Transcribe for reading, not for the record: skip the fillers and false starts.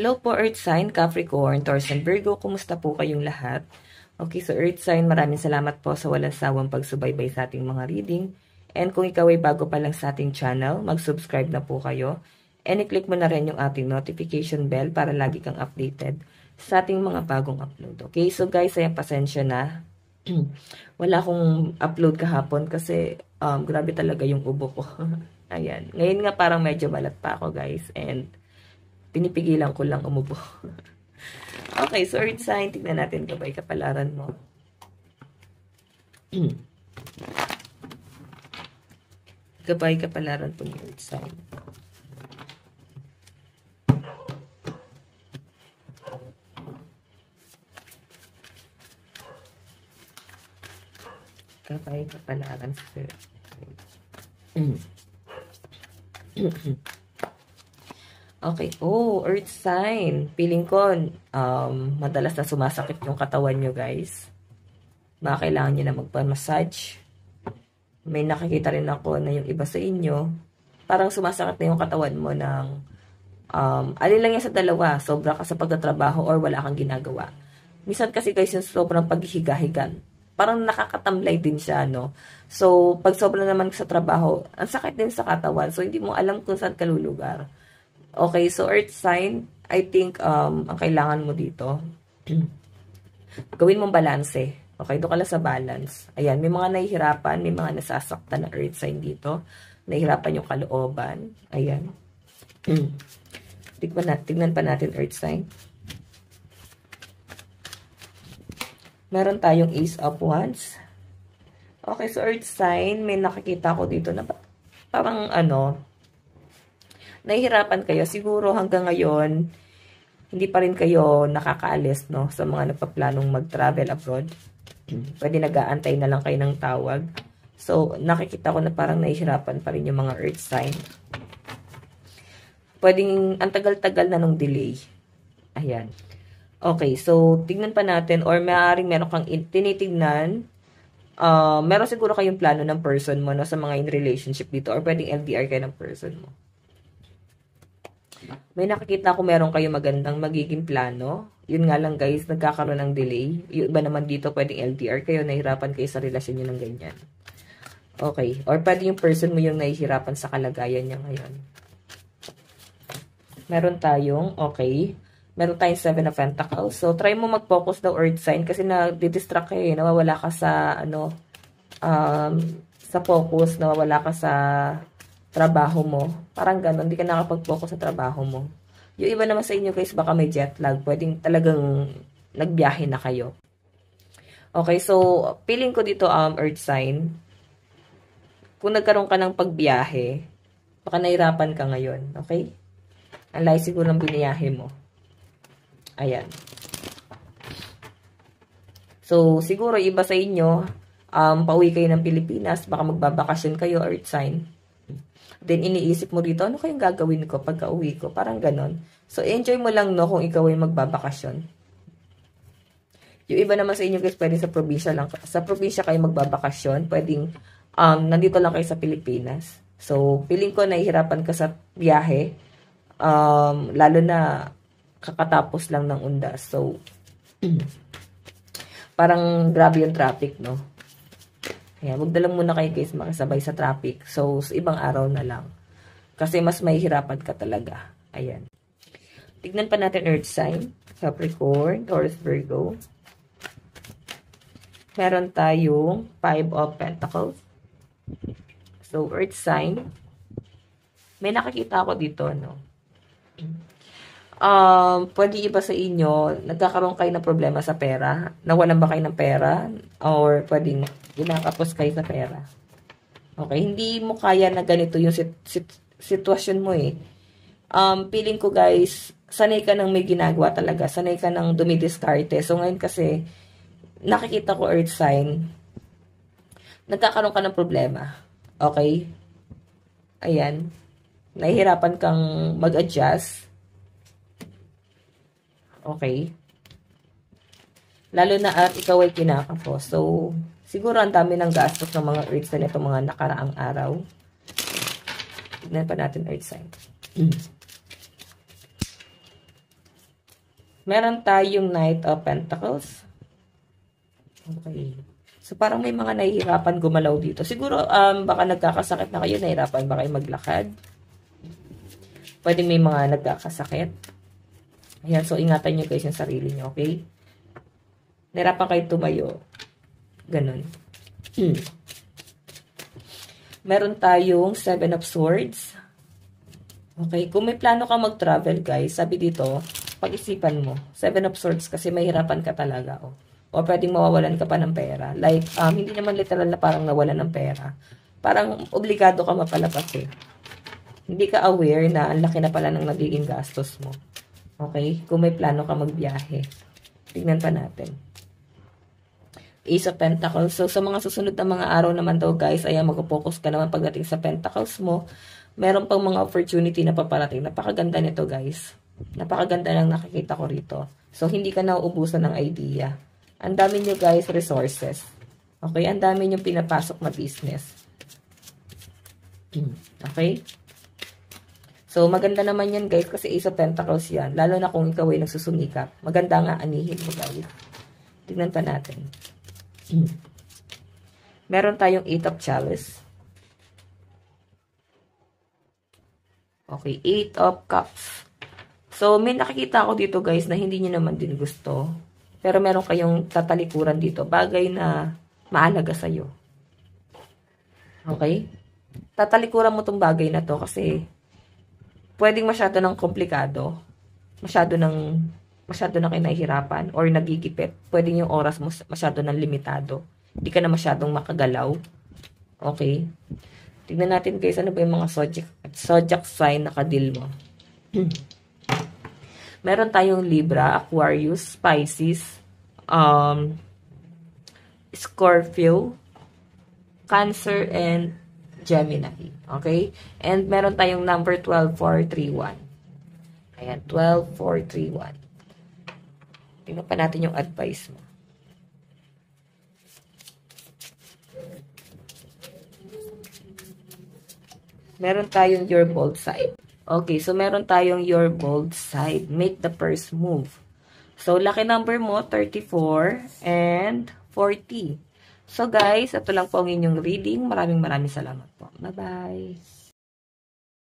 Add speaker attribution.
Speaker 1: Hello po Earth Sign, Capricorn, Taurus, and Virgo. Kumusta po kayong lahat? Okay, so Earth Sign, maraming salamat po sa walang sawang pagsubaybay sa ating mga reading. And kung ikaw ay bago pa lang sa ating channel, mag-subscribe na po kayo. And i-click mo na rin yung ating notification bell para lagi kang updated sa ating mga bagong upload. Okay, so guys, ayan, pasensya na. Wala akong upload kahapon kasi grabe talaga yung ubo ko. Ayan, ngayon nga parang medyo malat pa ako guys. And pinipigilan ko lang umubo. Okay, so Earth Sign, tignan natin gabay kapalaran mo. Gabay kapalaran po ni Earth Sign. Gabay kapalaran sa Earth Sign. Okay. Oh, Earth Sign. Feeling ko, madalas na sumasakit yung katawan nyo, guys. Baka kailangan nyo na magpa-massage. May nakikita rin ako na yung iba sa inyo, parang sumasakit na yung katawan mo ng, alin lang yan sa dalawa, sobra ka sa pagtatrabaho or wala kang ginagawa. Minsan kasi, guys, yung sobrang paghihiga-higan, parang nakakatamlay din siya, no? So, pag sobra naman sa trabaho, ang sakit din sa katawan. So, hindi mo alam kung saan ka lulugar. Okay, so Earth Sign, I think ang kailangan mo dito, gawin mong balanse. Okay, doon ka lang sa balance. Ayan, may mga nahihirapan, may mga nasasaktan na Earth Sign dito. Nahihirapan yung kalooban. Ayan. Tignan pa natin Earth Sign. Meron tayong Ace of Wands. Okay, so Earth Sign, may nakikita ko dito na parang nahihirapan kayo. Siguro hanggang ngayon, hindi pa rin kayo nakakaalis, no? Sa mga nagpaplanong mag-travel abroad. Pwede nag-aantay na lang kayo ng tawag. So, nakikita ko na parang nahihirapan pa rin yung mga Earth Sign. Pwedeng, ang tagal-tagal na nung delay. Ayan. Okay, so, tignan pa natin, or maaaring meron kang tinitignan. Meron siguro kayong plano ng person mo, no? Sa mga in relationship dito, or pwedeng LDR kayo ng person mo. May nakikita ko meron kayo magandang magiging plano. Yun nga lang guys, nagkakaroon ng delay. Yung iba naman dito pwedeng LDR kayo, nahihirapan kayo sa relasyon nyo ng ganyan. Okay. Or pwede yung person mo yung nahihirapan sa kalagayan niya ngayon. Meron tayong, okay. Meron tayong 7 of Pentacles. So, try mo mag-focus daw Earth Sign kasi na-distract kayo. Nawawala ka sa, sa focus. Nawawala ka sa trabaho mo. Parang gano'n, hindi ka nakapag-focus sa trabaho mo. Yung iba naman sa inyo guys, baka may jet lag. Pwedeng talagang nagbiyahe na kayo. Okay, so, feeling ko dito, Earth Sign, kung nagkaroon ka ng pagbiyahe, baka nahirapan ka ngayon. Okay? Ang layo siguro ng biniyahe mo. Ayan. So, siguro iba sa inyo, pauwi kayo ng Pilipinas, baka magbabakasyon kayo, Earth Sign. Then, iniisip mo dito, ano kayong gagawin ko pagka uwi ko? Parang ganon. So, enjoy mo lang, no, kung ikaw ay magbabakasyon. Yung iba naman sa inyo, guys, pwede sa probinsya lang. Sa probinsya kayo magbabakasyon. Pwedeng, nandito lang kayo sa Pilipinas. So, feeling ko, nahihirapan ka sa biyahe. Lalo na, kakatapos lang ng undas. So, parang grabe yung traffic, no? Ayan, magdalang muna kayo guys makasabay sa traffic. So, sa ibang araw na lang. Kasi mas mahihirapan ka talaga. Ayan. Tignan pa natin Earth Sign. Capricorn, Taurus, Virgo. Meron tayong 5 of Pentacles. So, Earth Sign. May nakikita ako dito, no? Pwede iba sa inyo, nagkakaroon kayo ng problema sa pera. Nawalan ba kayo ng pera? Or pwedeng ginakapos kayo sa pera. Okay, hindi mo kaya na ganito yung sitwasyon mo eh. Feeling ko guys, sanay ka nang may ginagawa talaga. Sanay ka nang dumidiskarte. So ngayon kasi, nakikita ko Earth Sign, nagkakaroon ka ng problema. Okay? Ayan. Nahihirapan kang mag-adjust. Okay? Lalo na at ikaw ay kinakapos. So, siguro ang dami ng gastos ng mga Earth Sign itong mga nakaraang araw. Tignan pa natin Earth Sign. Meron tayong Knight of Pentacles. Okay. So, parang may mga nahihirapan gumalaw dito. Siguro, baka nagkakasakit na kayo, nahihirapan ba kayo maglakad? Pwede may mga nagkakasakit. Ayan, so ingatan nyo guys yung sarili nyo, okay? Nahirapan kayo tumayo. Ganun. Meron tayong 7 of Swords. Okay, kung may plano ka mag-travel guys, sabi dito, pag-isipan mo. 7 of Swords kasi mahirapan ka talaga. O pwedeng mawawalan ka pa ng pera. Like, hindi naman literal na parang nawalan ng pera. Parang obligado ka mapalabas eh. Hindi ka aware na ang laki na pala ng nagiging gastos mo. Okay, kung may plano ka magbiyahe. Tingnan pa natin. Ace of Pentacles. So, sa mga susunod na mga araw naman daw guys, ayan, mag-focus ka naman pagdating sa Pentacles mo. Meron pang mga opportunity na paparating. Napakaganda nito guys. Napakaganda ng nakikita ko rito. So, hindi ka nauubusan ng idea. Ang dami nyo guys, resources. Okay, ang dami nyo pinapasok na business. Okay? So, maganda naman yan guys kasi Ace of Pentacles yan. Lalo na kung ikaw ay nagsusumikap. Maganda nga anihin mo guys. Tignan pa natin. Meron tayong 8 of Chalice. Okay, 8 of Cups. So, may nakikita ako dito guys na hindi nyo naman din gusto. Pero meron kayong tatalikuran dito. Bagay na maalaga sa'yo. Okay? Tatalikuran mo tong bagay na to kasi pwedeng masyado ng komplikado. Masyado na kayo nahihirapan or nagigipit. Pwedeng yung oras mo masyado ng limitado. Hindi ka na masyadong makagalaw. Okay? Tignan natin guys, ano ba yung mga zodiac sign na kadil mo. Meron tayong Libra, Aquarius, Pisces, Scorpio, Cancer, and Gemini. Okay? And meron tayong number 12431. Ayan, 12431. Tingnan pa natin yung advice mo. Meron tayong your bold side. Okay, so meron tayong your bold side. Make the first move. So, lucky number mo, 34 and 40. So, guys, ito lang po ang inyong reading. Maraming salamat po. Bye-bye.